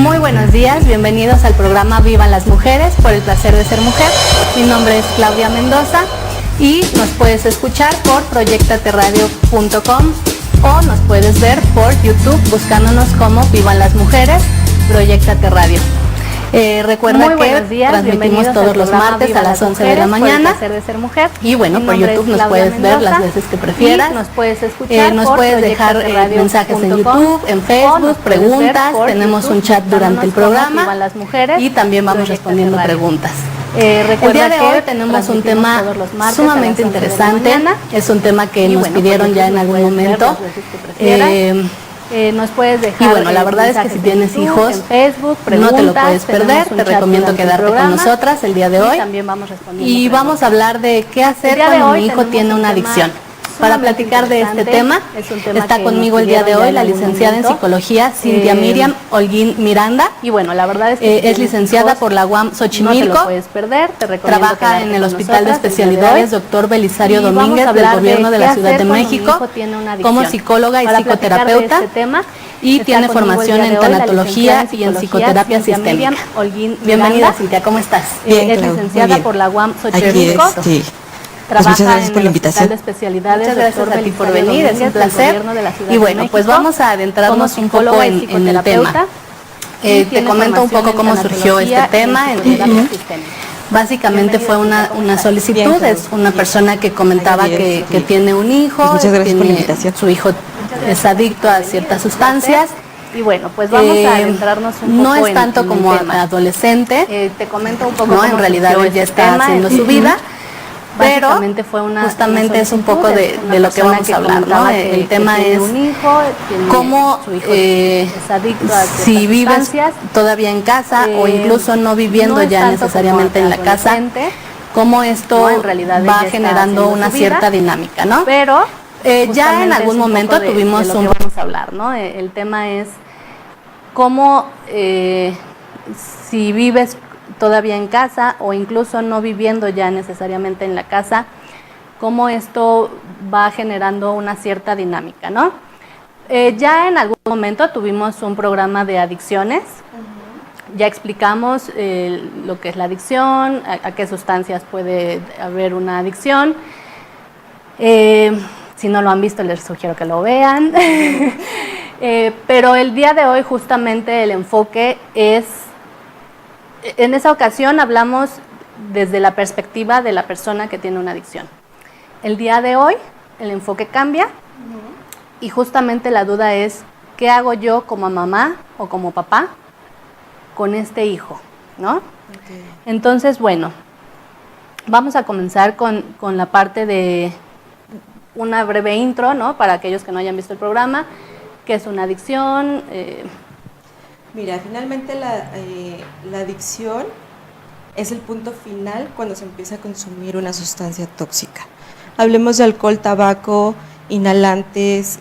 Muy buenos días, bienvenidos al programa Vivan las Mujeres por el placer de ser mujer. Mi nombre es Claudia Mendoza y nos puedes escuchar por proyectaterradio.com o nos puedes ver por YouTube buscándonos como Vivan las Mujeres, Proyectate Radio. Recuerda que transmitimos todos los martes a las 11 de la mañana. De ser mujer. Y bueno, por YouTube nos puedes ver las veces que prefieras. Nos puedes escuchar, nos puedes dejar mensajes en YouTube, en Facebook, preguntas. Tenemos un chat durante el programa y también vamos respondiendo preguntas. El día de hoy tenemos un tema sumamente interesante. Es un tema que nos pidieron ya en algún momento. Nos puedes dejar. Y bueno, la verdad es que si tienes hijos, en Facebook, no te lo puedes perder. Te recomiendo quedarte con nosotras el día de hoy. Y vamos a hablar de qué hacer cuando mi hijo tiene una adicción. Para platicar de este tema, está conmigo el día de hoy la licenciada en psicología Cintia Miriam Holguín Miranda. Y bueno, la verdad es que es licenciada por la UAM Xochimilco. No te lo puedes perder. Trabaja en el Hospital de Especialidades Dr. Belisario Domínguez del Gobierno de la Ciudad de México como psicóloga y psicoterapeuta. Y tiene formación en tanatología y en psicoterapia sistémica. Bienvenida, Cintia, ¿cómo estás? Bien, es licenciada por la UAM Xochimilco. Trabaja muchas gracias por la invitación. De especialidades. Muchas gracias a ti por venir, es un placer. Y bueno, pues vamos a adentrarnos un poco en el tema. Te comento un poco cómo surgió este tema. Básicamente fue una solicitud, es una persona que comentaba que tiene un hijo, muchas gracias por la invitación. Su hijo es adicto a ciertas sustancias. Y bueno, pues vamos a adentrarnos un poco. No es tanto como adolescente. Te comento un poco. No, en realidad él ya está haciendo su vida. Pero justamente es un poco de lo que vamos a hablar, ¿no? El tema es cómo si vives todavía en casa o incluso no viviendo ya necesariamente en la casa, cómo esto va generando una cierta dinámica, ¿no? Pero ya en algún momento tuvimos un... Vamos a hablar, ¿no? El tema es cómo si vives todavía en casa o incluso no viviendo ya necesariamente en la casa, cómo esto va generando una cierta dinámica, ¿no? Ya en algún momento tuvimos un programa de adicciones, ya explicamos lo que es la adicción, a qué sustancias puede haber una adicción. Si no lo han visto, les sugiero que lo vean. Pero el día de hoy justamente el enfoque es... En esa ocasión hablamos desde la perspectiva de la persona que tiene una adicción. El día de hoy el enfoque cambia y justamente la duda es ¿qué hago yo como mamá o como papá con este hijo? ¿No? Okay. Entonces, bueno, vamos a comenzar con la parte de una breve intro, ¿no? Para aquellos que no hayan visto el programa, ¿qué es una adicción? Mira, finalmente la adicción es el punto final cuando se empieza a consumir una sustancia tóxica. Hablemos de alcohol, tabaco, inhalantes,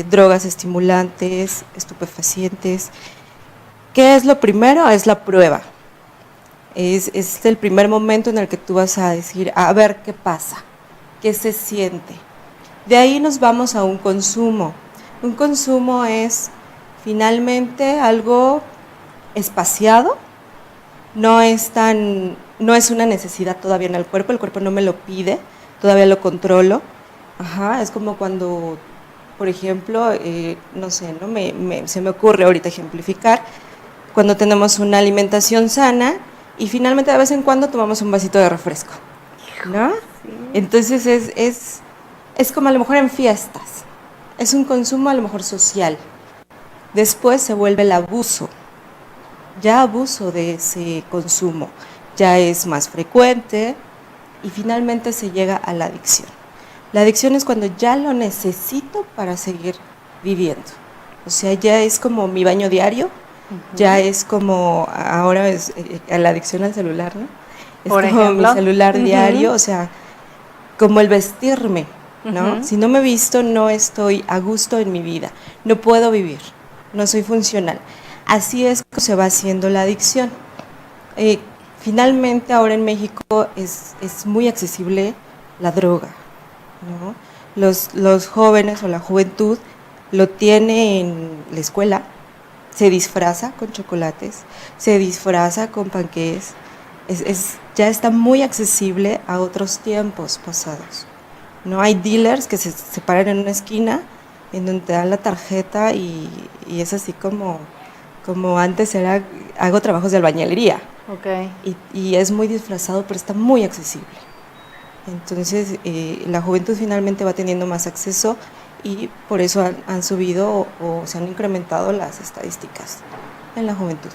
drogas estimulantes, estupefacientes. ¿Qué es lo primero? Es la prueba. Es el primer momento en el que tú vas a decir, a ver qué pasa, qué se siente. De ahí nos vamos a un consumo. Un consumo es... finalmente algo espaciado, no es una necesidad todavía en el cuerpo no me lo pide, todavía lo controlo. Es como cuando, por ejemplo, no sé, ¿no? Se me ocurre ahorita ejemplificar, cuando tenemos una alimentación sana y finalmente de vez en cuando tomamos un vasito de refresco, ¿no? Sí. Entonces es como a lo mejor en fiestas, es un consumo a lo mejor social. Después se vuelve el abuso, ya abuso de ese consumo, ya es más frecuente y finalmente se llega a la adicción. La adicción es cuando ya lo necesito para seguir viviendo, o sea, ya es como mi baño diario, ya es como, ahora es la adicción al celular, ¿no? Es por como ejemplo, mi celular diario, o sea, como el vestirme, ¿no? Si no me visto, no estoy a gusto en mi vida, no puedo vivir. No soy funcional. Así es como se va haciendo la adicción. Finalmente ahora en México es muy accesible la droga, ¿no? Los jóvenes o la juventud lo tiene en la escuela, se disfraza con chocolates, se disfraza con panqués, ya está muy accesible a otros tiempos pasados. No hay dealers que se paran en una esquina en donde te dan la tarjeta y es así como antes era, hago trabajos de albañilería. Okay. Y es muy disfrazado, pero está muy accesible. Entonces, la juventud finalmente va teniendo más acceso y por eso han subido o se han incrementado las estadísticas en la juventud,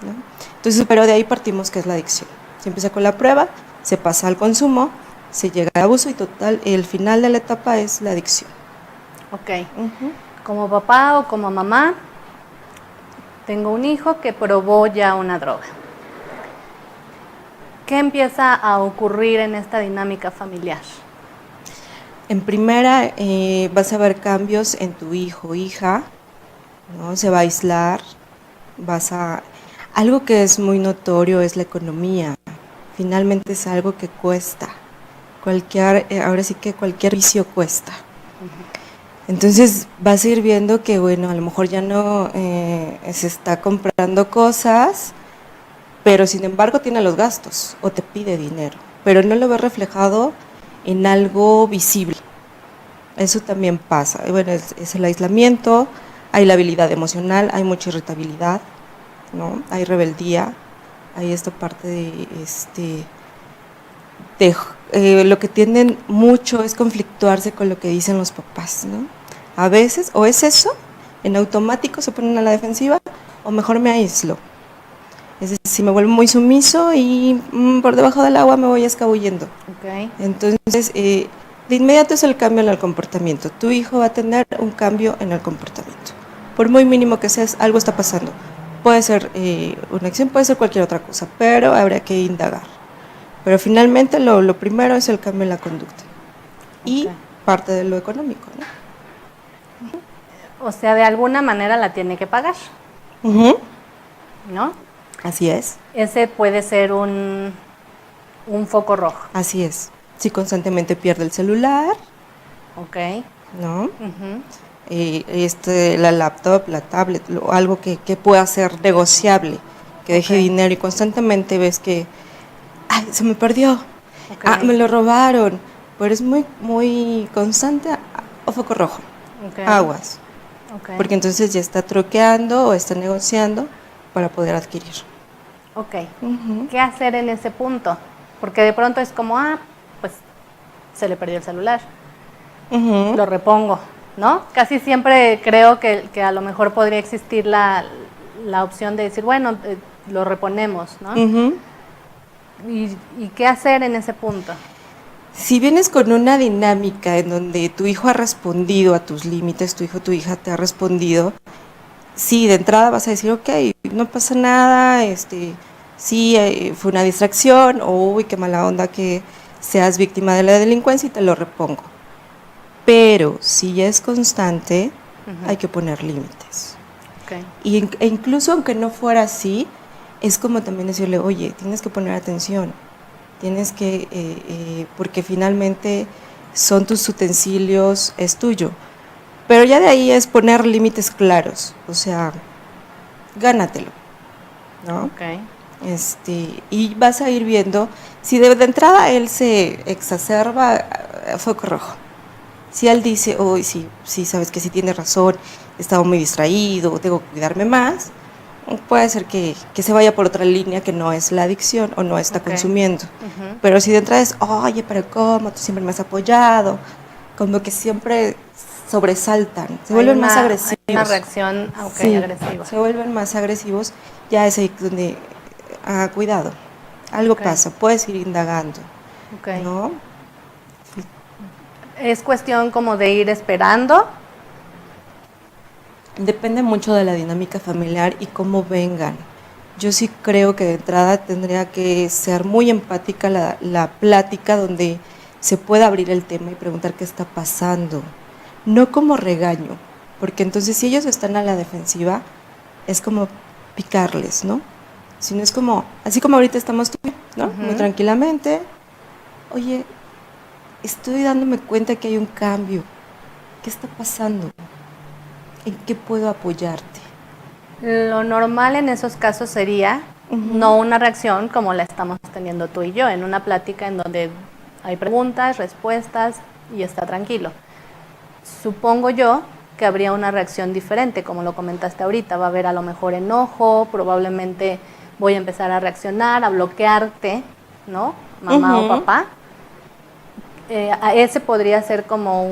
¿no? Entonces, pero de ahí partimos que es la adicción. Se empieza con la prueba, se pasa al consumo, se llega al abuso y total, el final de la etapa es la adicción. Ok. Como papá o como mamá, tengo un hijo que probó ya una droga. ¿Qué empieza a ocurrir en esta dinámica familiar? En primera, vas a ver cambios en tu hijo o hija, ¿no? Se va a aislar, algo que es muy notorio es la economía. Finalmente es algo que cuesta. Ahora sí que cualquier vicio cuesta. Entonces vas a ir viendo que, bueno, a lo mejor ya no se está comprando cosas, pero sin embargo tiene los gastos o te pide dinero, pero no lo ves reflejado en algo visible. Eso también pasa. Bueno, es el aislamiento, hay la habilidad emocional, hay mucha irritabilidad, ¿no? Hay rebeldía, hay esta parte de lo que tienden mucho es conflictuarse con lo que dicen los papás, ¿no? A veces, o es eso, en automático se ponen a la defensiva, o mejor me aíslo. Es decir, me vuelvo muy sumiso y por debajo del agua me voy escabullendo. Okay. Entonces, de inmediato es el cambio en el comportamiento. Tu hijo va a tener un cambio en el comportamiento. Por muy mínimo que sea, algo está pasando. Puede ser una acción, puede ser cualquier otra cosa, pero habría que indagar. Pero finalmente lo primero es el cambio en la conducta. Y parte de lo económico, ¿no? O sea, de alguna manera la tiene que pagar, ¿no? Así es. Ese puede ser un foco rojo. Así es. Si constantemente pierde el celular, ¿no? La laptop, la tablet, algo que pueda ser negociable, que deje dinero y constantemente ves que, ay, se me perdió, me lo robaron, pero es muy, muy constante, o foco rojo, aguas, porque entonces ya está troqueando o está negociando para poder adquirir. ¿Qué hacer en ese punto? Porque de pronto es como, pues se le perdió el celular, lo repongo, ¿no? Casi siempre creo que a lo mejor podría existir la opción de decir, bueno, lo reponemos, ¿no? ¿Y qué hacer en ese punto? Si vienes con una dinámica en donde tu hijo ha respondido a tus límites, tu hijo o tu hija te ha respondido, sí, de entrada vas a decir, ok, no pasa nada, sí, fue una distracción, o uy, qué mala onda que seas víctima de la delincuencia y te lo repongo. Pero si ya es constante, hay que poner límites. E incluso aunque no fuera así, es como también decirle, oye, tienes que poner atención, tienes que, porque finalmente son tus utensilios, es tuyo. Pero ya de ahí es poner límites claros, o sea, gánatelo, ¿no? Y vas a ir viendo, si de entrada él se exacerba, foco rojo. Si él dice, sí, sabes que sí tiene razón, estaba muy distraído, tengo que cuidarme más, puede ser que se vaya por otra línea que no es la adicción o no está consumiendo. Pero si de entrada es, oye, pero ¿cómo? Tú siempre me has apoyado, como que siempre sobresaltan, se vuelven más agresivos. Hay una reacción agresiva. Se vuelven más agresivos, ya es ahí donde, cuidado, algo pasa, puedes ir indagando, ¿no? ¿Es cuestión como de ir esperando? Depende mucho de la dinámica familiar y cómo vengan. Yo sí creo que de entrada tendría que ser muy empática la plática donde se pueda abrir el tema y preguntar qué está pasando. No como regaño, porque entonces si ellos están a la defensiva, es como picarles, ¿no? Sino es como, así como ahorita estamos tú, ¿no? Muy tranquilamente. Oye, estoy dándome cuenta que hay un cambio. ¿Qué está pasando? ¿En qué puedo apoyarte? Lo normal en esos casos sería no una reacción como la estamos teniendo tú y yo, en una plática en donde hay preguntas, respuestas y está tranquilo. Supongo yo que habría una reacción diferente, como lo comentaste ahorita, va a haber a lo mejor enojo, probablemente voy a empezar a reaccionar, a bloquearte, ¿no? Mamá o papá. A ese podría ser como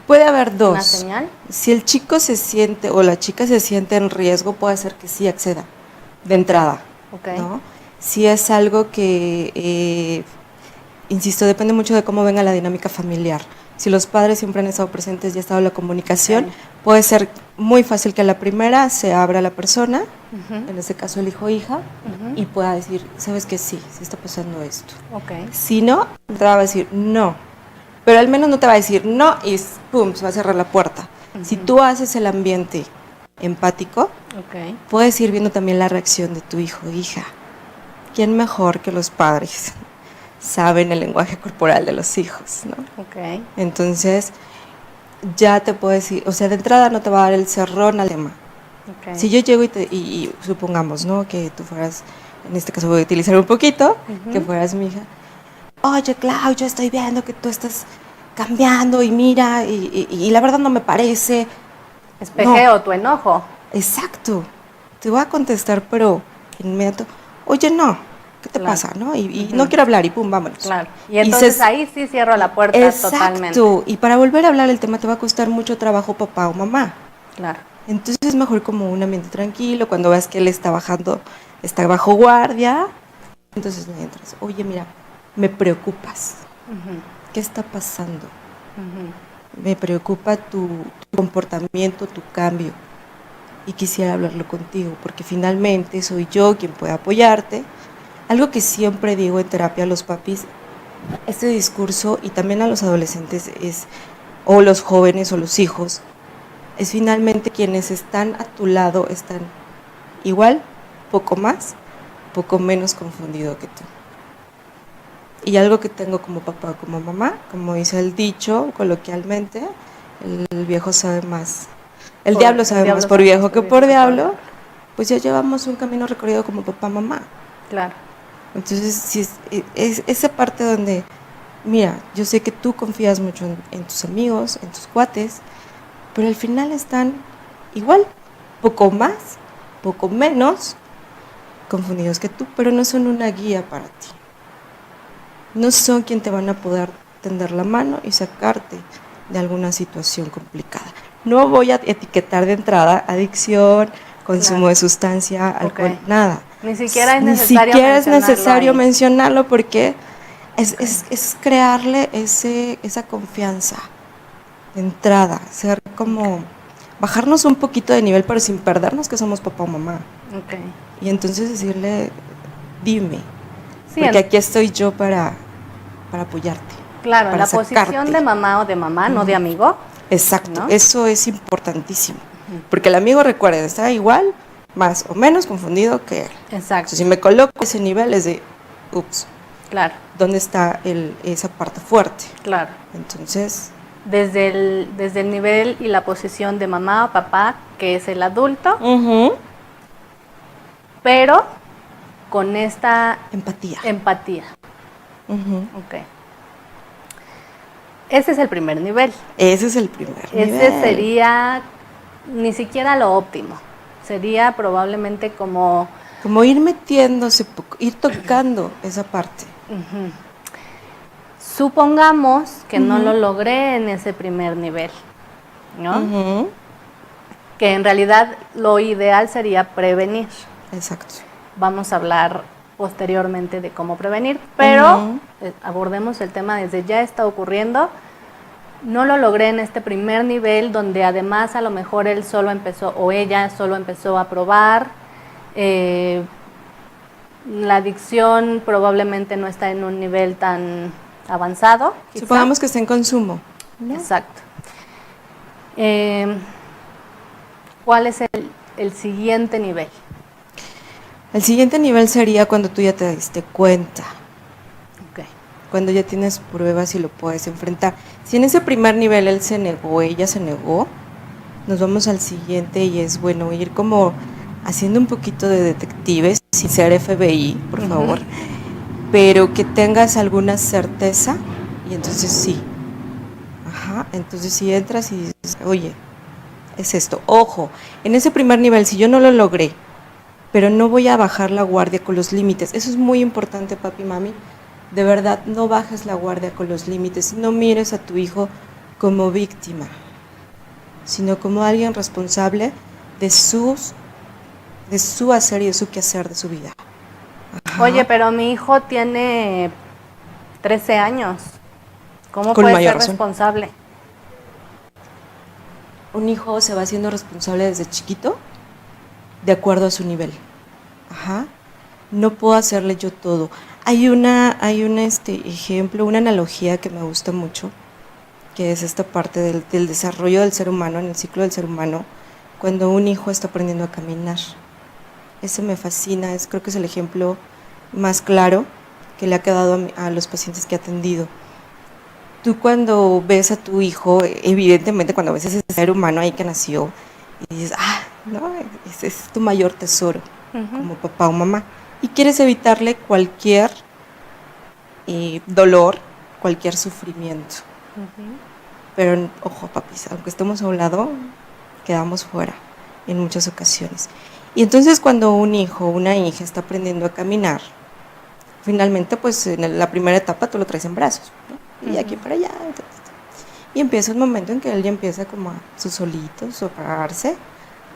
puede haber dos. Una señal. Si el chico se siente o la chica se siente en riesgo, puede ser que sí acceda de entrada. Okay. ¿No? Si es algo que, insisto, depende mucho de cómo venga la dinámica familiar. Si los padres siempre han estado presentes y ha estado la comunicación, puede ser muy fácil que a la primera se abra la persona, en este caso el hijo o hija, y pueda decir, sabes que sí está pasando esto. Okay. Si no, te va a decir no, pero al menos no te va a decir no y pum, se va a cerrar la puerta. Si tú haces el ambiente empático, puedes ir viendo también la reacción de tu hijo o hija. ¿Quién mejor que los padres saben el lenguaje corporal de los hijos, ¿no? Entonces, ya te puedo decir, o sea, de entrada no te va a dar el cerrón al tema. Si yo llego y supongamos, ¿no? Que tú fueras, en este caso voy a utilizar un poquito, que fueras mi hija. Oye, Clau, yo estoy viendo que tú estás cambiando y mira, y la verdad no me parece. Espejeo tu enojo. Exacto. Te voy a contestar, pero inmediato, oye, no, ¿qué te pasa? ¿No? Y no quiero hablar y pum, vámonos. Claro. Y entonces ahí sí cierro la puerta totalmente. Exacto. Y para volver a hablar el tema te va a costar mucho trabajo papá o mamá. Claro. Entonces es mejor como un ambiente tranquilo, cuando veas que él está bajo guardia, entonces le entras, oye, mira, me preocupas. ¿Qué está pasando? Me preocupa tu comportamiento, tu cambio. Y quisiera hablarlo contigo, porque finalmente soy yo quien puede apoyarte. Algo que siempre digo en terapia a los papis, este discurso, y también a los adolescentes, o los jóvenes o los hijos, es finalmente quienes están a tu lado, están igual, poco más, poco menos confundido que tú. Y algo que tengo como papá o como mamá, como dice el dicho coloquialmente, el viejo sabe más. El diablo sabe más por viejo que por diablo, pues ya llevamos un camino recorrido como papá, mamá. Claro. Entonces, si es esa parte donde, mira, yo sé que tú confías mucho en tus amigos, en tus cuates, pero al final están igual, poco más, poco menos confundidos que tú, pero no son una guía para ti. No son quien te van a poder tender la mano y sacarte de alguna situación complicada. No voy a etiquetar de entrada adicción, consumo de sustancia, alcohol, nada. Ni siquiera es necesario mencionarlo porque es crearle esa confianza de entrada, ser como bajarnos un poquito de nivel, pero sin perdernos que somos papá o mamá. Y entonces decirle, dime, porque aquí estoy yo para apoyarte. Claro, en la posición de mamá o de mamá, no de amigo. Exacto, ¿no? Eso es importantísimo, porque el amigo, recuerden, está igual, más o menos confundido que él. Exacto. Entonces, si me coloco ese nivel es de, ups, claro, ¿dónde está esa parte fuerte? Claro. Entonces, desde el nivel y la posición de mamá o papá, que es el adulto, pero con esta empatía. Ese es el primer nivel. Ese sería ni siquiera lo óptimo. Sería probablemente como ir metiéndose, ir tocando esa parte. Supongamos que no lo logré en ese primer nivel, ¿no? Que en realidad lo ideal sería prevenir. Exacto. Vamos a hablar posteriormente de cómo prevenir, pero abordemos el tema desde ya está ocurriendo. No lo logré en este primer nivel, donde además a lo mejor él solo empezó o ella solo empezó a probar. La adicción probablemente no está en un nivel tan avanzado. Quizá. Supongamos que está en consumo, ¿no? Exacto. ¿Cuál es el siguiente nivel? El siguiente nivel sería cuando tú ya te diste cuenta. Cuando ya tienes pruebas y lo puedes enfrentar. Si en ese primer nivel él se negó, ella se negó, nos vamos al siguiente y es bueno ir como haciendo un poquito de detectives, sin ser FBI, por favor, pero que tengas alguna certeza y entonces sí. Ajá, entonces si entras y dices, oye, es esto. Ojo, en ese primer nivel, si yo no lo logré, pero no voy a bajar la guardia con los límites. Eso es muy importante, papi, mami. De verdad, no bajes la guardia con los límites. No mires a tu hijo como víctima, sino como alguien responsable de su hacer y de su quehacer de su vida. Ajá. Oye, pero mi hijo tiene 13 años. ¿Cómo Con puede mayor ser razón. responsable? Un hijo se va haciendo responsable desde chiquito de acuerdo a su nivel. Ajá. No puedo hacerle yo todo. Hay un ejemplo, una analogía que me gusta mucho, que es esta parte del desarrollo del ser humano, en el ciclo del ser humano, cuando un hijo está aprendiendo a caminar. Ese me fascina, creo que es el ejemplo más claro que le ha quedado a los pacientes que he atendido. Tú cuando ves a tu hijo, evidentemente cuando ves a ese ser humano ahí que nació, y dices, no, ese es tu mayor tesoro, como papá o mamá, y quieres evitarle cualquier dolor, cualquier sufrimiento. Pero, ojo, papis, aunque estemos a un lado, quedamos fuera en muchas ocasiones. Y entonces cuando un hijo o una hija está aprendiendo a caminar, finalmente, pues en la primera etapa tú lo traes en brazos, ¿no? Y aquí para allá. Y empieza un momento en que él ya empieza como a su solito, a pararse,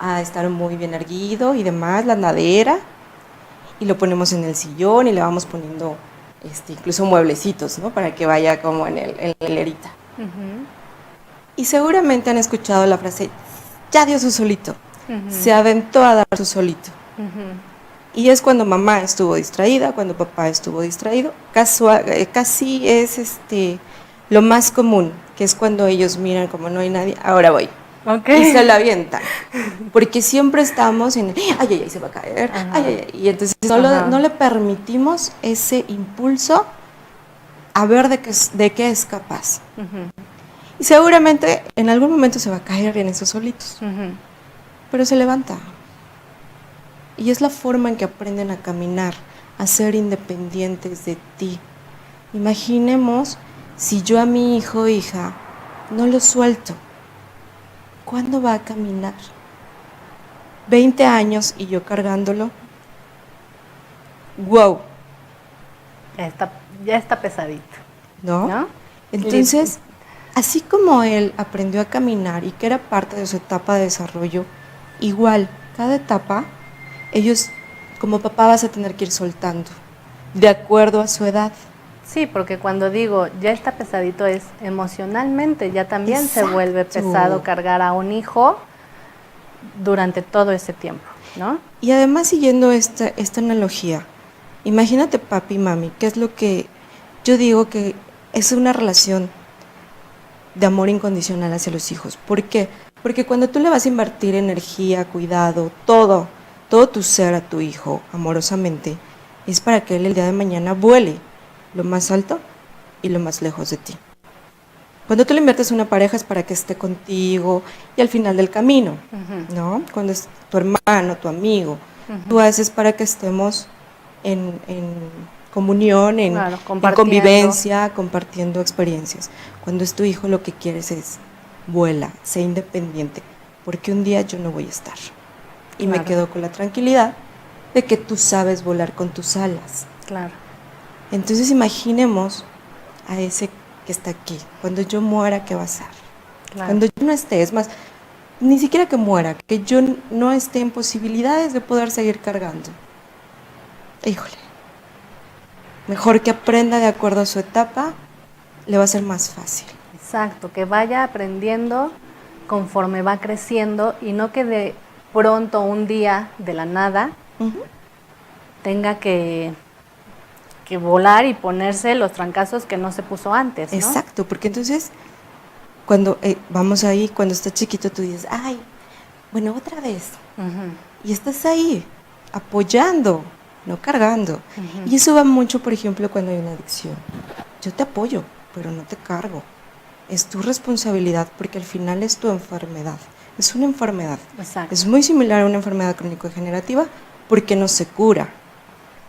a estar muy bien erguido y demás, la andadera, y lo ponemos en el sillón y le vamos poniendo incluso mueblecitos, ¿no? Para que vaya como en la hilerita. Y seguramente han escuchado la frase, ya dio su solito, se aventó a dar su solito. Y es cuando mamá estuvo distraída, cuando papá estuvo distraído, casi es lo más común, que es cuando ellos miran como no hay nadie, ahora voy. Okay. Y se la avientan, porque siempre estamos en, ay, se va a caer, y entonces no le permitimos ese impulso a ver de qué es capaz. Y seguramente en algún momento se va a caer en esos solitos, pero se levanta. Y es la forma en que aprenden a caminar, a ser independientes de ti. Imaginemos si yo a mi hijo o hija no lo suelto, ¿cuándo va a caminar? 20 años y yo cargándolo. ¡Wow! Ya está pesadito. ¿No? Entonces, así como él aprendió a caminar y que era parte de su etapa de desarrollo, igual, cada etapa, ellos, como papá, vas a tener que ir soltando, de acuerdo a su edad. Sí, porque cuando digo ya está pesadito es emocionalmente, ya también Exacto. Se vuelve pesado cargar a un hijo durante todo ese tiempo, ¿no? Y además, siguiendo esta analogía, imagínate papi y mami, que es lo que yo digo que es una relación de amor incondicional hacia los hijos. ¿Por qué? Porque cuando tú le vas a invertir energía, cuidado, todo tu ser a tu hijo amorosamente, es para que él el día de mañana vuele lo más alto y lo más lejos de ti. Cuando tú le inviertes a una pareja es para que esté contigo y al final del camino, ¿no? Cuando es tu hermano, tu amigo, tú haces para que estemos en comunión, en convivencia, compartiendo experiencias. Cuando es tu hijo, lo que quieres es vuela, sé independiente, porque un día yo no voy a estar. Y me quedo con la tranquilidad de que tú sabes volar con tus alas. Claro. Entonces imaginemos a ese que está aquí. Cuando yo muera, ¿qué va a ser? Claro. Cuando yo no esté, es más, ni siquiera que muera, que yo no esté en posibilidades de poder seguir cargando. Híjole. Mejor que aprenda de acuerdo a su etapa, le va a ser más fácil. Exacto, que vaya aprendiendo conforme va creciendo y no que de pronto un día de la nada tenga que volar y ponerse los trancazos que no se puso antes, ¿no? Exacto, porque entonces cuando vamos ahí, cuando estás chiquito tú dices, ay, bueno, otra vez. Y estás ahí apoyando, no cargando. Y eso va mucho, por ejemplo, cuando hay una adicción. Yo te apoyo, pero no te cargo. Es tu responsabilidad porque al final es tu enfermedad. es una enfermedad. Exacto. Es muy similar a una enfermedad crónico-degenerativa porque no se cura.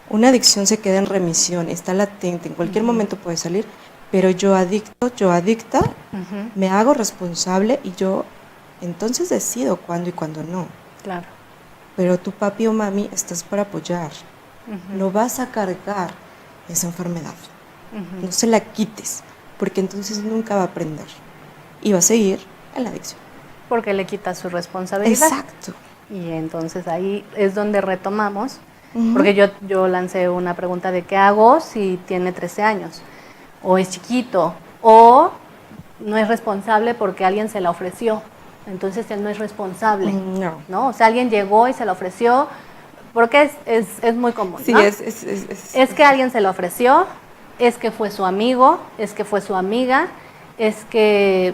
Una adicción se queda en remisión, está latente, en cualquier momento puede salir, pero yo adicto, yo adicta, me hago responsable y yo entonces decido cuándo y cuándo no. Claro. Pero tu papi o mami estás para apoyar, no vas a cargar esa enfermedad, no se la quites, porque entonces nunca va a aprender y va a seguir en la adicción. Porque le quitas su responsabilidad. Exacto. Y entonces ahí es donde retomamos, porque yo lancé una pregunta de qué hago si tiene 13 años, o es chiquito, o no es responsable porque alguien se la ofreció, entonces él no es responsable, ¿no? O sea, alguien llegó y se la ofreció, porque es muy común, sí, ¿no? Es que alguien se la ofreció, es que fue su amigo, es que fue su amiga, es que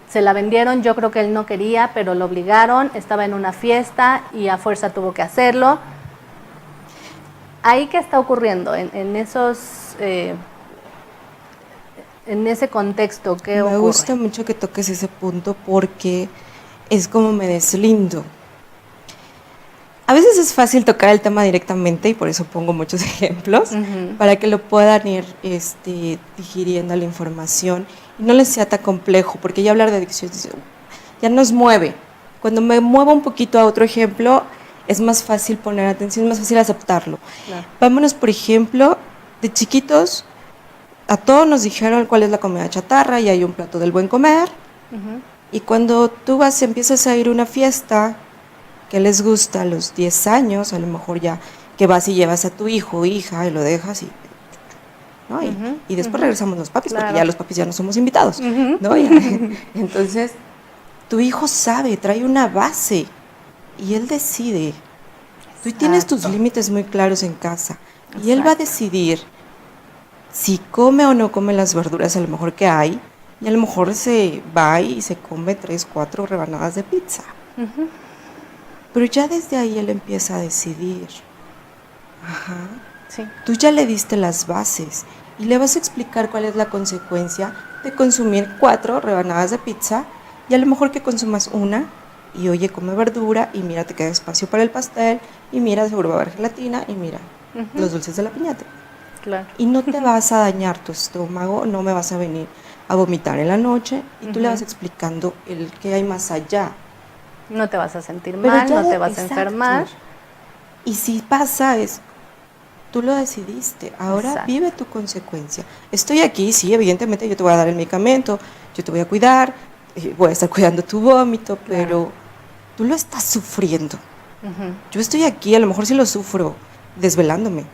se la vendieron, yo creo que él no quería, pero lo obligaron, estaba en una fiesta y a fuerza tuvo que hacerlo. ¿Ahí qué está ocurriendo? En ese contexto, ¿qué ocurre? Me gusta mucho que toques ese punto porque es como me deslindo. A veces es fácil tocar el tema directamente y por eso pongo muchos ejemplos para que lo puedan ir digiriendo la información y no les sea tan complejo, porque ya hablar de adicción ya nos mueve. Cuando me muevo un poquito a otro ejemplo, es más fácil poner atención, es más fácil aceptarlo. Claro. Vámonos, por ejemplo, de chiquitos, a todos nos dijeron cuál es la comida chatarra y hay un plato del buen comer. Y cuando tú empiezas a ir a una fiesta que les gusta a los 10 años, a lo mejor ya que vas y llevas a tu hijo o hija y lo dejas ¿no? Y después regresamos los papis, claro, porque ya los papis ya no somos invitados, ¿no? Entonces, tu hijo sabe, trae una base y él decide. Tú tienes tus límites muy claros en casa y él va a decidir si come o no come las verduras a lo mejor que hay, y a lo mejor se va y se come 3, 4 rebanadas de pizza. Pero ya desde ahí él empieza a decidir. Sí. Tú ya le diste las bases y le vas a explicar cuál es la consecuencia de consumir 4 rebanadas de pizza y a lo mejor que consumas una y oye, come verdura y mira, te queda espacio para el pastel y mira, seguro va a haber gelatina y mira, los dulces de la piñata. Claro. Y no te vas a dañar tu estómago, no me vas a venir a vomitar en la noche y tú le vas explicando el que hay más allá. No te vas a sentir mal, no te vas a enfermar. Y si pasa tú lo decidiste, ahora vive tu consecuencia. Estoy aquí, sí, evidentemente yo te voy a dar el medicamento, yo te voy a cuidar, voy a estar cuidando tu vómito, pero tú lo estás sufriendo. Yo estoy aquí, a lo mejor sí lo sufro, desvelándome,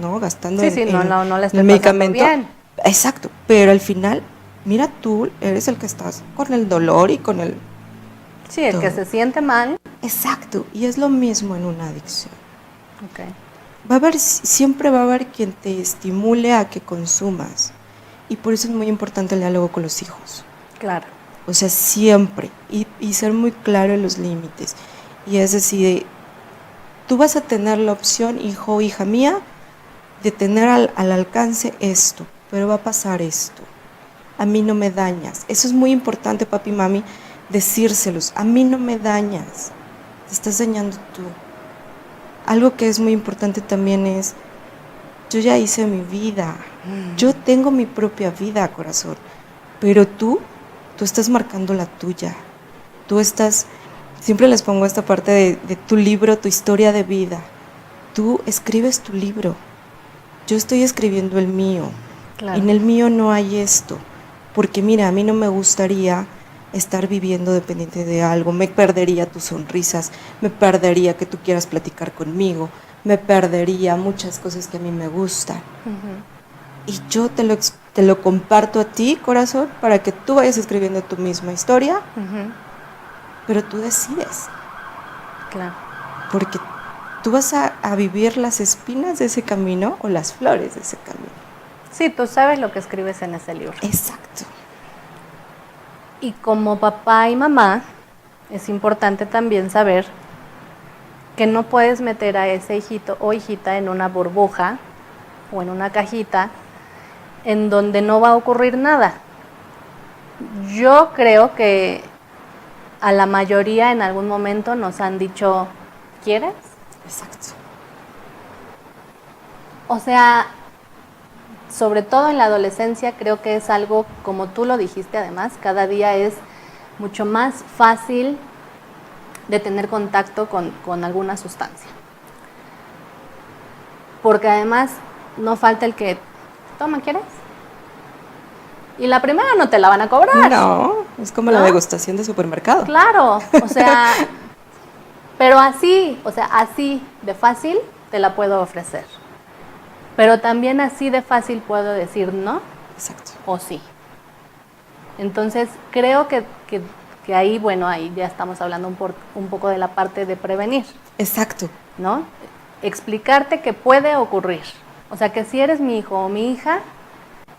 ¿no? Gastando no le estoy el medicamento. Bien. Exacto, pero al final, mira, tú eres el que estás con el dolor y con el... Sí, el que se siente mal. Exacto, y es lo mismo en una adicción. Okay. Siempre va a haber quien te estimule a que consumas, y por eso es muy importante el diálogo con los hijos. Claro. O sea, siempre, y ser muy claro en los límites. Y es decir, tú vas a tener la opción, hijo o hija mía, de tener al alcance esto, pero va a pasar esto. A mí no me dañas. Eso es muy importante, papi y mami, decírselos. A mí no me dañas. Te estás dañando tú. Algo que es muy importante también es, yo ya hice mi vida. Yo tengo mi propia vida, corazón. Pero tú estás marcando la tuya. Tú estás, siempre les pongo esta parte de tu libro, tu historia de vida. Tú escribes tu libro. Yo estoy escribiendo el mío. Claro. Y en el mío no hay esto. Porque mira, a mí no me gustaría estar viviendo dependiente de algo. Me perdería tus sonrisas, me perdería que tú quieras platicar conmigo, me perdería muchas cosas que a mí me gustan. Y yo te lo comparto a ti, corazón, para que tú vayas escribiendo tu misma historia, pero tú decides. Claro. Porque tú vas a vivir las espinas de ese camino o las flores de ese camino. Sí, tú sabes lo que escribes en ese libro. Exacto. Y como papá y mamá, es importante también saber que no puedes meter a ese hijito o hijita en una burbuja o en una cajita en donde no va a ocurrir nada. Yo creo que a la mayoría en algún momento nos han dicho, ¿quieres? Exacto. O sea, sobre todo en la adolescencia creo que es algo, como tú lo dijiste además, cada día es mucho más fácil de tener contacto con alguna sustancia. Porque además no falta el que, toma, ¿quieres? Y la primera no te la van a cobrar. No, es como la degustación de supermercado. Claro, o sea, pero así, o sea, así de fácil te la puedo ofrecer. Pero también así de fácil puedo decir no. Exacto. O sí. Entonces, creo que ahí, bueno, ahí ya estamos hablando un poco de la parte de prevenir. Exacto. ¿No? Explicarte que puede ocurrir. O sea, que si eres mi hijo o mi hija,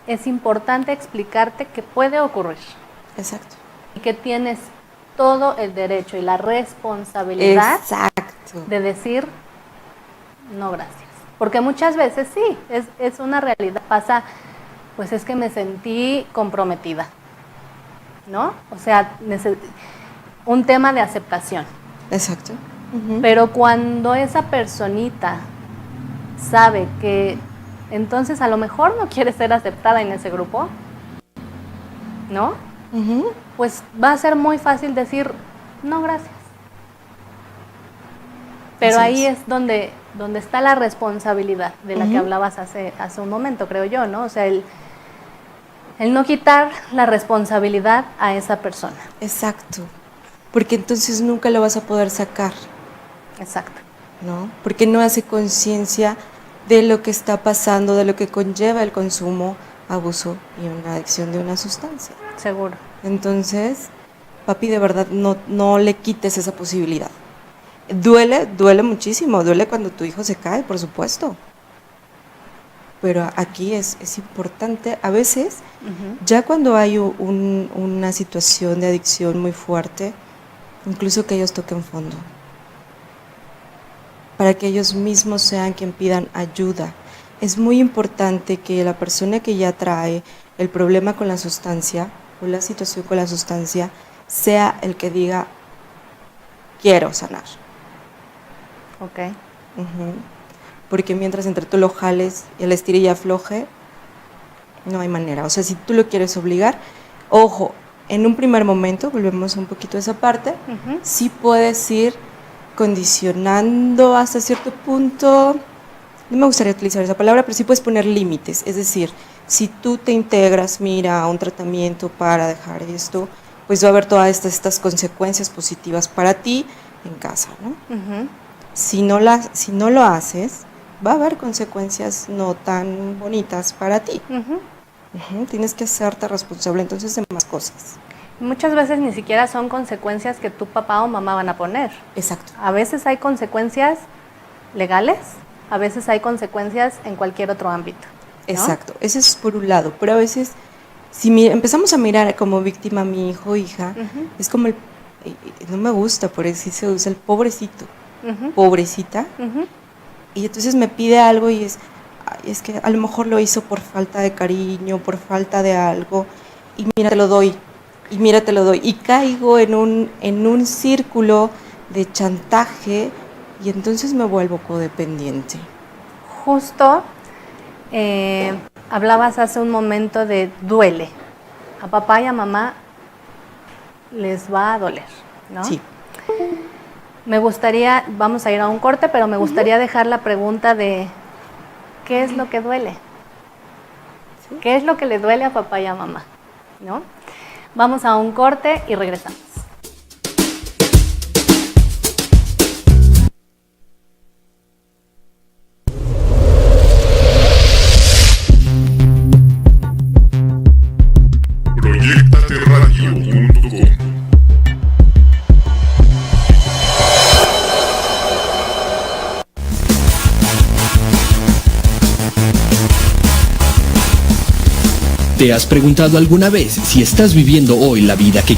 es importante explicarte que puede ocurrir. Exacto. Y que tienes todo el derecho y la responsabilidad de decir no, gracias. Porque muchas veces sí, es una realidad. Pasa, pues es que me sentí comprometida, ¿no? O sea, un tema de aceptación. Exacto. Pero cuando esa personita sabe que entonces a lo mejor no quiere ser aceptada en ese grupo, ¿no? Pues va a ser muy fácil decir, no, gracias. Pero ahí es donde está la responsabilidad de la que hablabas hace un momento, creo yo, ¿no? O sea, el no quitar la responsabilidad a esa persona. Exacto. Porque entonces nunca lo vas a poder sacar. Exacto. ¿No? Porque no hace conciencia de lo que está pasando, de lo que conlleva el consumo, abuso y una adicción de una sustancia. Seguro. Entonces, papi, de verdad, no le quites esa posibilidad. Duele muchísimo, duele cuando tu hijo se cae, por supuesto. Pero aquí es importante, a veces, ya cuando hay una situación de adicción muy fuerte, incluso que ellos toquen fondo, para que ellos mismos sean quien pidan ayuda. Es muy importante que la persona que ya trae el problema con la sustancia o la situación con la sustancia sea el que diga, quiero sanar. Ok. Porque mientras entre tú lo jales y el estire y afloje, no hay manera. O sea, si tú lo quieres obligar, ojo, en un primer momento, volvemos un poquito a esa parte, sí puedes ir condicionando hasta cierto punto, no me gustaría utilizar esa palabra, pero sí puedes poner límites. Es decir, si tú te integras, mira, a un tratamiento para dejar esto, pues va a haber todas estas consecuencias positivas para ti en casa, ¿no? Si no lo haces, va a haber consecuencias no tan bonitas para ti. Tienes que hacerte responsable entonces de más cosas. Muchas veces ni siquiera son consecuencias que tu papá o mamá van a poner. Exacto. A veces hay consecuencias legales, a veces hay consecuencias en cualquier otro ámbito, ¿no? Exacto, eso es por un lado, pero a veces si empezamos a mirar como víctima a mi hijo o hija, es como no me gusta, por eso se usa el pobrecito, pobrecita, y entonces me pide algo y es que a lo mejor lo hizo por falta de cariño, por falta de algo, y mira, te lo doy, y caigo en un círculo de chantaje y entonces me vuelvo codependiente. Justo hablabas hace un momento de duele. A papá y a mamá les va a doler, ¿no? Sí. Me gustaría, vamos a ir a un corte, pero me gustaría dejar la pregunta de ¿qué es lo que duele? ¿Sí? ¿Qué es lo que le duele a papá y a mamá? ¿No? Vamos a un corte y regresamos. Proyectateradio.com. ¿Te has preguntado alguna vez si estás viviendo hoy la vida que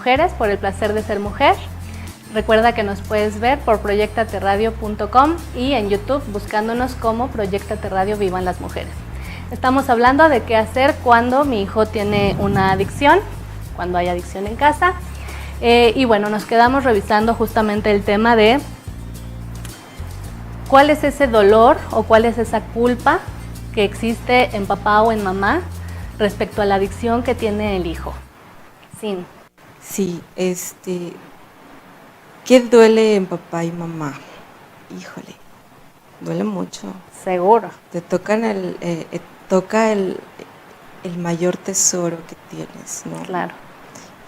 Mujeres por el placer de ser mujer. Recuerda que nos puedes ver por proyectateradio.com y en YouTube buscándonos como Proyectate Radio Vivan las Mujeres. Estamos hablando de qué hacer cuando mi hijo tiene una adicción, cuando hay adicción en casa. Y bueno, nos quedamos revisando justamente el tema de cuál es ese dolor o cuál es esa culpa que existe en papá o en mamá respecto a la adicción que tiene el hijo. Sí, ¿qué duele en papá y mamá? Híjole, duele mucho. Seguro. Te toca el mayor tesoro que tienes, ¿no? Claro.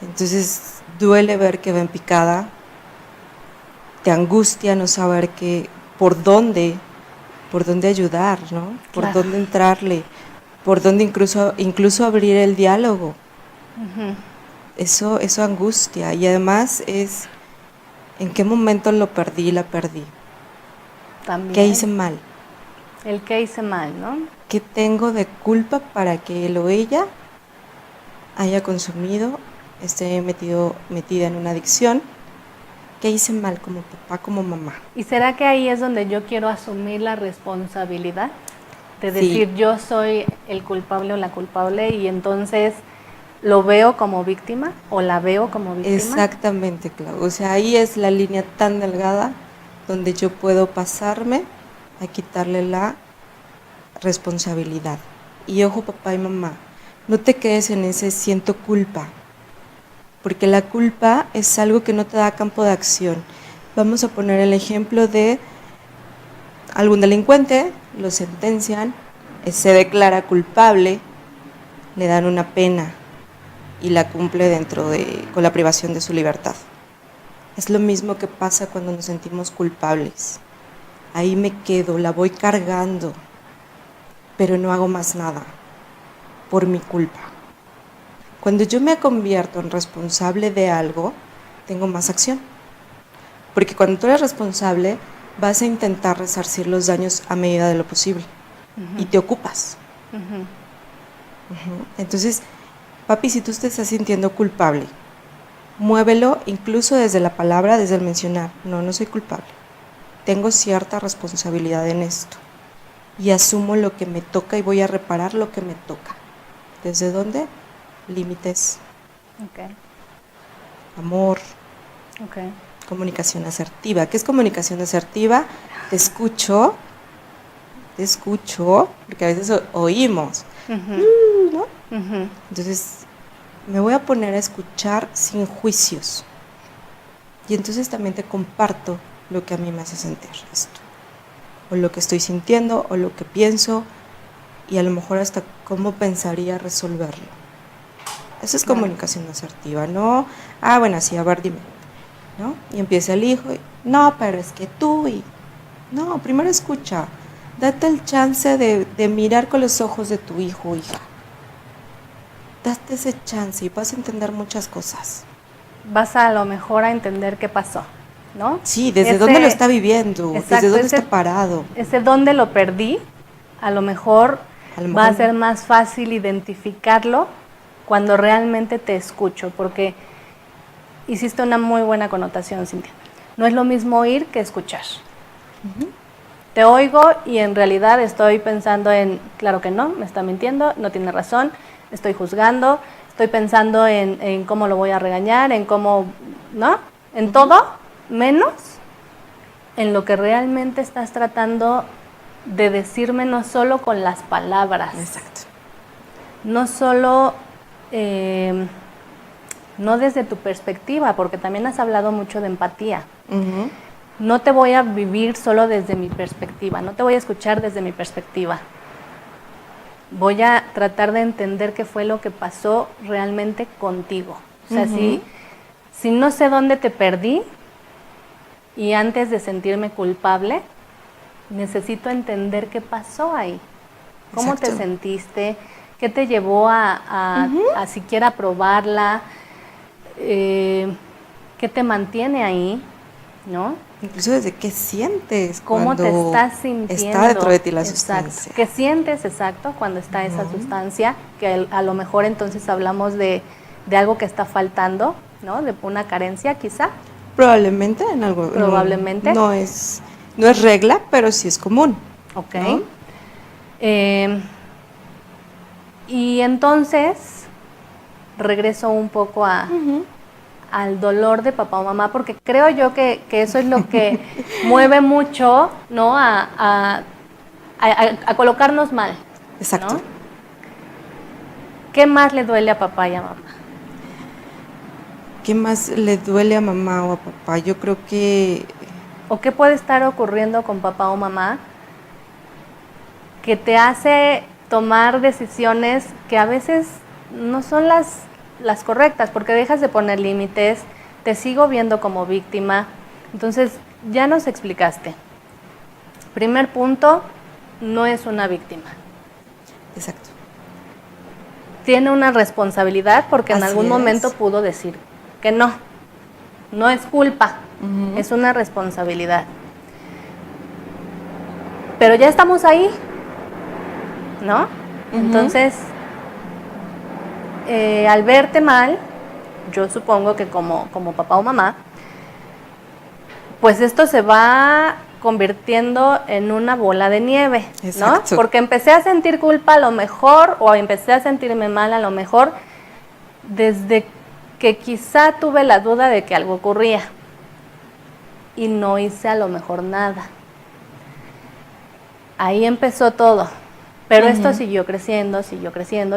Entonces duele ver que va en picada, te angustia no saber por dónde ayudar, ¿no? Por Claro. dónde entrarle, por dónde incluso abrir el diálogo. Uh-huh. Eso angustia, y además es en qué momento la perdí. También. ¿Qué hice mal? El que hice mal, ¿no? ¿Qué tengo de culpa para que él o ella haya consumido, esté metida en una adicción? ¿Qué hice mal como papá, como mamá? ¿Y será que ahí es donde yo quiero asumir la responsabilidad? De Sí. decir, yo soy el culpable o la culpable, y entonces lo veo como víctima o la veo como víctima. Exactamente, Clau. O sea, ahí es la línea tan delgada donde yo puedo pasarme a quitarle la responsabilidad. Y ojo, papá y mamá, no te quedes en ese siento culpa, porque la culpa es algo que no te da campo de acción. Vamos a poner el ejemplo de algún delincuente, lo sentencian, se declara culpable, le dan una pena y la cumple con la privación de su libertad. Es lo mismo que pasa cuando nos sentimos culpables. Ahí me quedo, la voy cargando, pero no hago más nada por mi culpa. Cuando yo me convierto en responsable de algo, tengo más acción. Porque cuando tú eres responsable, vas a intentar resarcir los daños a medida de lo posible. Uh-huh. Y te ocupas. Uh-huh. Uh-huh. Entonces, papi, si tú te estás sintiendo culpable, muévelo incluso desde la palabra, desde el mencionar. No soy culpable. Tengo cierta responsabilidad en esto. Y asumo lo que me toca y voy a reparar lo que me toca. ¿Desde dónde? Límites. Okay. Amor. Okay. Comunicación asertiva. ¿Qué es comunicación asertiva? Te escucho, porque a veces oímos, uh-huh. ¿no? Uh-huh. Entonces, me voy a poner a escuchar sin juicios. Y entonces también te comparto lo que a mí me hace sentir esto. O lo que estoy sintiendo, o lo que pienso, y a lo mejor hasta cómo pensaría resolverlo. Eso es comunicación asertiva, ¿no? Bueno, sí, a ver, dime, ¿no? Y empieza el hijo, no, pero es que tú, no, primero escucha, date el chance de mirar con los ojos de tu hijo o hija. Date ese chance y vas a entender muchas cosas. Vas a lo mejor a entender qué pasó, ¿no? Sí, desde dónde lo está viviendo, exacto, desde dónde está parado. Ese dónde lo perdí, a lo mejor va a ser más fácil identificarlo cuando realmente te escucho, porque hiciste una muy buena connotación, Cintia. No es lo mismo oír que escuchar. Uh-huh. Te oigo y en realidad estoy pensando en, claro que no, me está mintiendo, no tiene razón, estoy juzgando, estoy pensando en cómo lo voy a regañar, en cómo, ¿no? En uh-huh. todo, menos en lo que realmente estás tratando de decirme, no solo con las palabras. Exacto. No solo, no desde tu perspectiva, porque también has hablado mucho de empatía. Uh-huh. No te voy a vivir solo desde mi perspectiva, no te voy a escuchar desde mi perspectiva. Voy a tratar de entender qué fue lo que pasó realmente contigo. O sea, uh-huh. si no sé dónde te perdí y antes de sentirme culpable, necesito entender qué pasó ahí. ¿Cómo Exacto. Te sentiste? ¿Qué te llevó a siquiera probarla? ¿Qué te mantiene ahí? ¿No? Incluso desde qué sientes cómo te estás sintiendo. Está dentro de ti la exacto. sustancia. ¿Qué sientes exacto cuando está esa sustancia? Que a lo mejor entonces hablamos de de algo que está faltando, ¿no? De una carencia quizá. Probablemente en algo. Probablemente. No es regla, pero sí es común. Ok. ¿No? Y entonces regreso un poco al dolor de papá o mamá, porque creo yo que eso es lo que mueve mucho, ¿no? A colocarnos mal. Exacto. ¿No? ¿Qué más le duele a papá y a mamá? ¿Qué más le duele a mamá o a papá? Yo creo que... ¿O qué puede estar ocurriendo con papá o mamá que te hace tomar decisiones que a veces no son las correctas, porque dejas de poner límites, te sigo viendo como víctima? Entonces, ya nos explicaste. Primer punto, no es una víctima. Exacto. Tiene una responsabilidad porque en Así algún es. momento pudo decir que no es culpa, es una responsabilidad. Pero ya estamos ahí, ¿no? Entonces, al verte mal, yo supongo que como papá o mamá, pues esto se va convirtiendo en una bola de nieve, ¿no? Exacto. Porque empecé a sentir culpa a lo mejor, o empecé a sentirme mal a lo mejor, desde que quizá tuve la duda de que algo ocurría y no hice a lo mejor nada. Ahí empezó todo, pero esto siguió creciendo,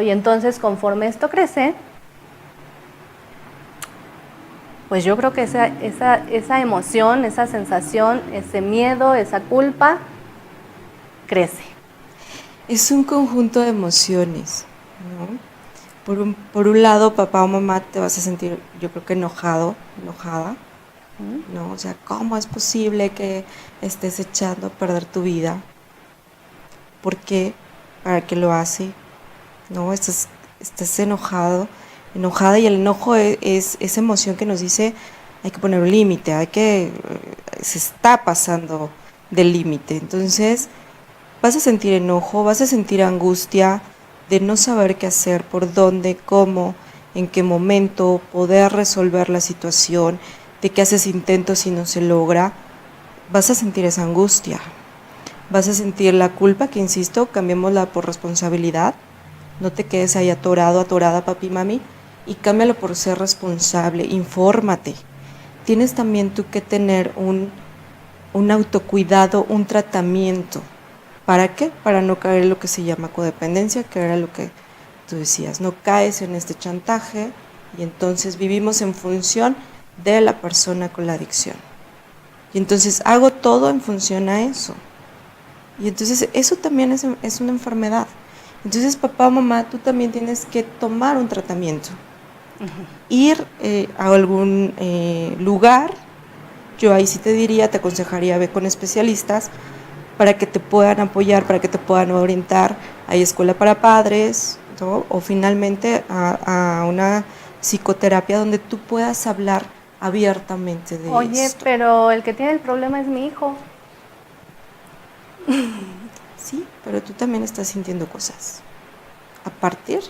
y entonces conforme esto crece, pues yo creo que esa emoción, esa sensación, ese miedo, esa culpa, crece. Es un conjunto de emociones, ¿no? Por un lado, papá o mamá te vas a sentir, yo creo que enojada, ¿no? O sea, ¿cómo es posible que estés echando a perder tu vida? ¿Por qué? ¿Para qué lo hace? ¿No? Estás enojada, y el enojo es esa emoción que nos dice hay que poner un límite, se está pasando del límite. Entonces, vas a sentir enojo, vas a sentir angustia de no saber qué hacer, por dónde, cómo, en qué momento, poder resolver la situación, de que haces intentos y no se logra. Vas a sentir esa angustia, vas a sentir la culpa, que insisto, cambiémosla por responsabilidad. No te quedes ahí atorada, papi, mami, y cámbialo por ser responsable, infórmate. Tienes también tú que tener un autocuidado, un tratamiento. ¿Para qué? Para no caer en lo que se llama codependencia, que era lo que tú decías. No caes en este chantaje y entonces vivimos en función de la persona con la adicción. Y entonces hago todo en función a eso. Y entonces eso también es una enfermedad. Entonces, papá o mamá, tú también tienes que tomar un tratamiento. Ir a algún lugar, yo ahí sí te diría, te aconsejaría ver con especialistas para que te puedan apoyar, para que te puedan orientar. Hay escuela para padres, ¿no? O finalmente a una psicoterapia donde tú puedas hablar abiertamente de esto. Oye, pero el que tiene el problema es mi hijo. Sí, pero tú también estás sintiendo cosas a partir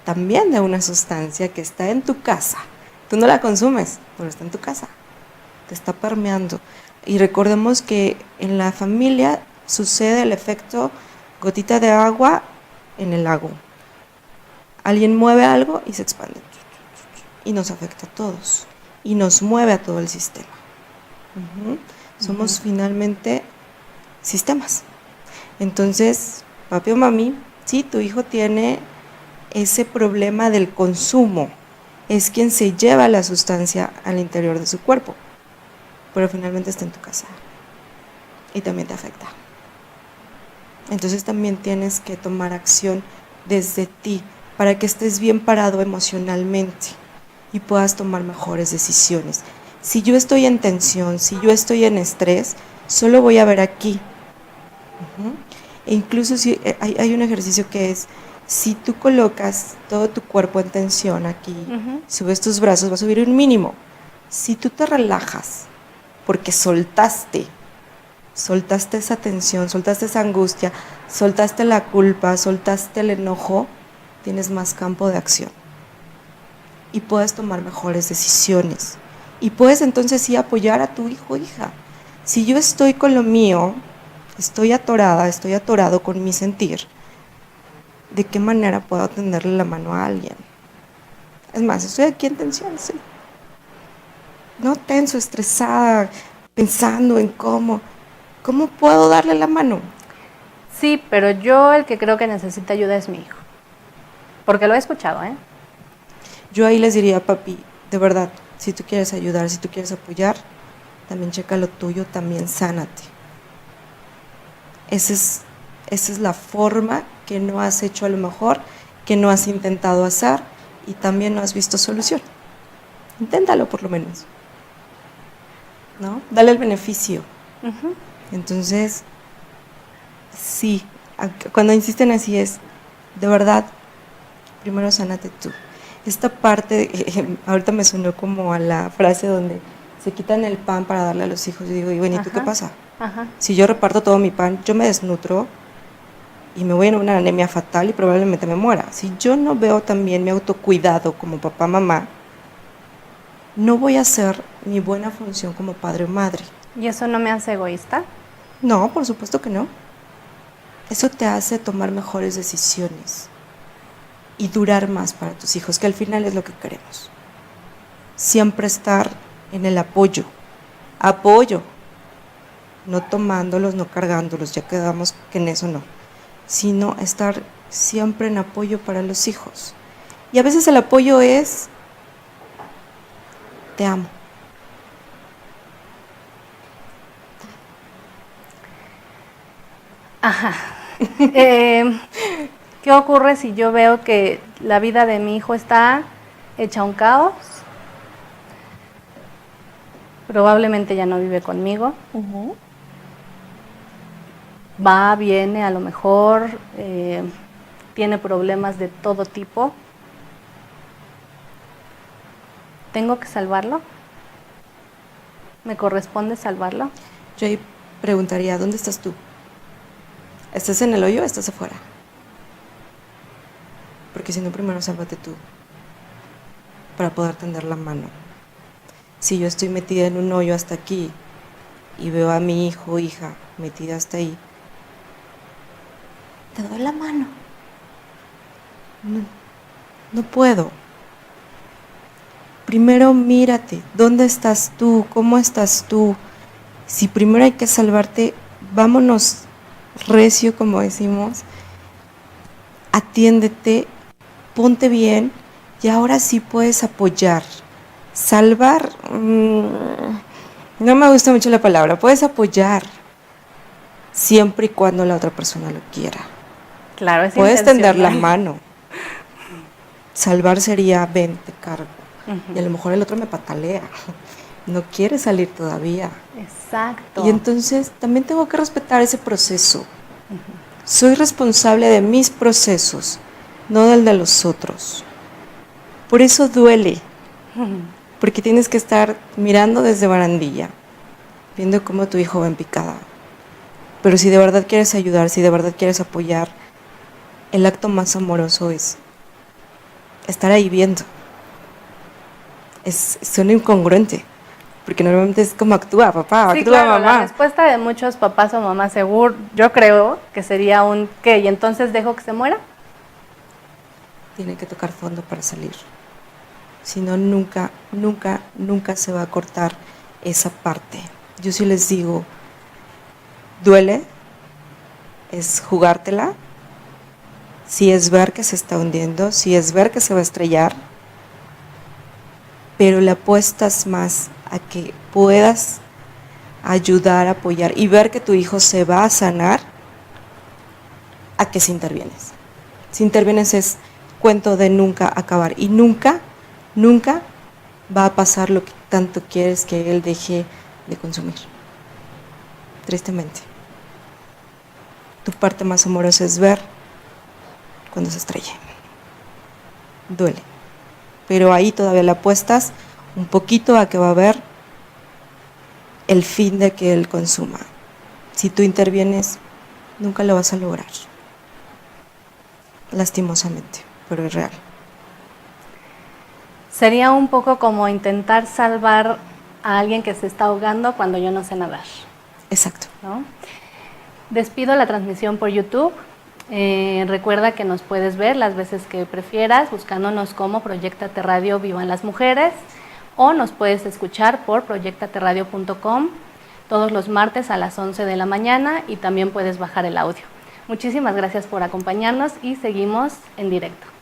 también de una sustancia que está en tu casa. Tú no la consumes, pero está en tu casa, te está permeando. Y recordemos que en la familia sucede el efecto gotita de agua en el lago. Alguien mueve algo y se expande. Y nos afecta a todos. Y nos mueve a todo el sistema. Somos finalmente sistemas. Entonces, papi o mami, sí, tu hijo tiene ese problema del consumo. Es quien se lleva la sustancia al interior de su cuerpo. Pero finalmente está en tu casa y también te afecta. Entonces también tienes que tomar acción desde ti para que estés bien parado emocionalmente y puedas tomar mejores decisiones. Si yo estoy en tensión, si yo estoy en estrés, solo voy a ver aquí. E incluso si hay un ejercicio que es, si tú colocas todo tu cuerpo en tensión aquí, subes tus brazos, va a subir un mínimo. Si tú te relajas, porque soltaste esa tensión, soltaste esa angustia, soltaste la culpa, soltaste el enojo, tienes más campo de acción. y puedes tomar mejores decisiones. Y puedes entonces sí apoyar a tu hijo o hija. Si yo estoy con lo mío, estoy atorada, estoy atorado con mi sentir, ¿de qué manera puedo tenderle la mano a alguien? Es más, estoy aquí en tensión, sí. No tenso, estresada, pensando en cómo puedo darle la mano. Sí, pero yo el que creo que necesita ayuda es mi hijo. Porque lo he escuchado, ¿eh? Yo ahí les diría, papi, de verdad, si tú quieres ayudar, si tú quieres apoyar, también checa lo tuyo, también sánate. Esa es la forma que no has hecho a lo mejor, que no has intentado hacer y también no has visto solución. Inténtalo por lo menos, ¿no? Dale el beneficio. Uh-huh. Entonces, sí, cuando insisten así es, de verdad, primero sánate tú. Esta parte, ahorita me sonó como a la frase donde se quitan el pan para darle a los hijos. Yo digo, y bueno, ¿y tú qué pasa? Ajá. Si yo reparto todo mi pan, yo me desnutro y me voy en una anemia fatal y probablemente me muera. Si yo no veo también mi autocuidado como papá, mamá, no voy a hacer mi buena función como padre o madre. ¿Y eso no me hace egoísta? No, por supuesto que no. Eso te hace tomar mejores decisiones y durar más para tus hijos, que al final es lo que queremos. Siempre estar en el apoyo, no tomándolos, no cargándolos, ya quedamos que en eso no, sino estar siempre en apoyo para los hijos. Y a veces el apoyo es, te amo. Ajá. ¿Qué ocurre si yo veo que la vida de mi hijo está hecha un caos? Probablemente ya no vive conmigo. Uh-huh. Va, viene, a lo mejor, tiene problemas de todo tipo. ¿Tengo que salvarlo? ¿Me corresponde salvarlo? Yo ahí preguntaría, ¿dónde estás tú? ¿Estás en el hoyo o estás afuera? Porque si no, primero sálvate tú para poder tender la mano. Si yo estoy metida en un hoyo hasta aquí y veo a mi hijo o hija metida hasta ahí, te doy la mano. No puedo. Primero mírate, ¿dónde estás tú? ¿Cómo estás tú? Si primero hay que salvarte, vámonos recio, como decimos, atiéndete, ponte bien y ahora sí puedes apoyar. Salvar, no me gusta mucho la palabra, puedes apoyar siempre y cuando la otra persona lo quiera. Claro, es puedes tender la intencional. mano. Salvar sería, ven, te cargo. Uh-huh. Y a lo mejor el otro me patalea, no quiere salir todavía. Exacto. Y entonces también tengo que respetar ese proceso. Uh-huh. Soy responsable de mis procesos, no del de los otros. Por eso duele, porque tienes que estar mirando desde barandilla, viendo cómo tu hijo va en picada. Pero si de verdad quieres ayudar, si de verdad quieres apoyar, el acto más amoroso es estar ahí viendo. Suena incongruente, porque normalmente es como actúa papá, sí, actúa claro, mamá. La respuesta de muchos papás o mamás seguro, yo creo que sería un ¿qué? ¿Y entonces dejo que se muera? Tiene que tocar fondo para salir. Si no, nunca, nunca, nunca se va a cortar esa parte. Yo sí les digo, duele, es jugártela, si es ver que se está hundiendo, si es ver que se va a estrellar, pero le apuestas más a que puedas ayudar, apoyar y ver que tu hijo se va a sanar a que si intervienes. Si intervienes es cuento de nunca acabar y nunca, nunca va a pasar lo que tanto quieres que él deje de consumir. Tristemente. Tu parte más amorosa es ver cuando se estrella. Duele. Pero ahí todavía le apuestas un poquito a que va a haber el fin de que él consuma. Si tú intervienes, nunca lo vas a lograr. Lastimosamente, pero es real. Sería un poco como intentar salvar a alguien que se está ahogando cuando yo no sé nadar. Exacto. ¿No? Despido la transmisión por YouTube. Recuerda que nos puedes ver las veces que prefieras buscándonos como Proyectate Radio Vivan las Mujeres, o nos puedes escuchar por proyectateradio.com todos los martes a las 11 de la mañana, y también puedes bajar el audio. Muchísimas gracias por acompañarnos y seguimos en directo.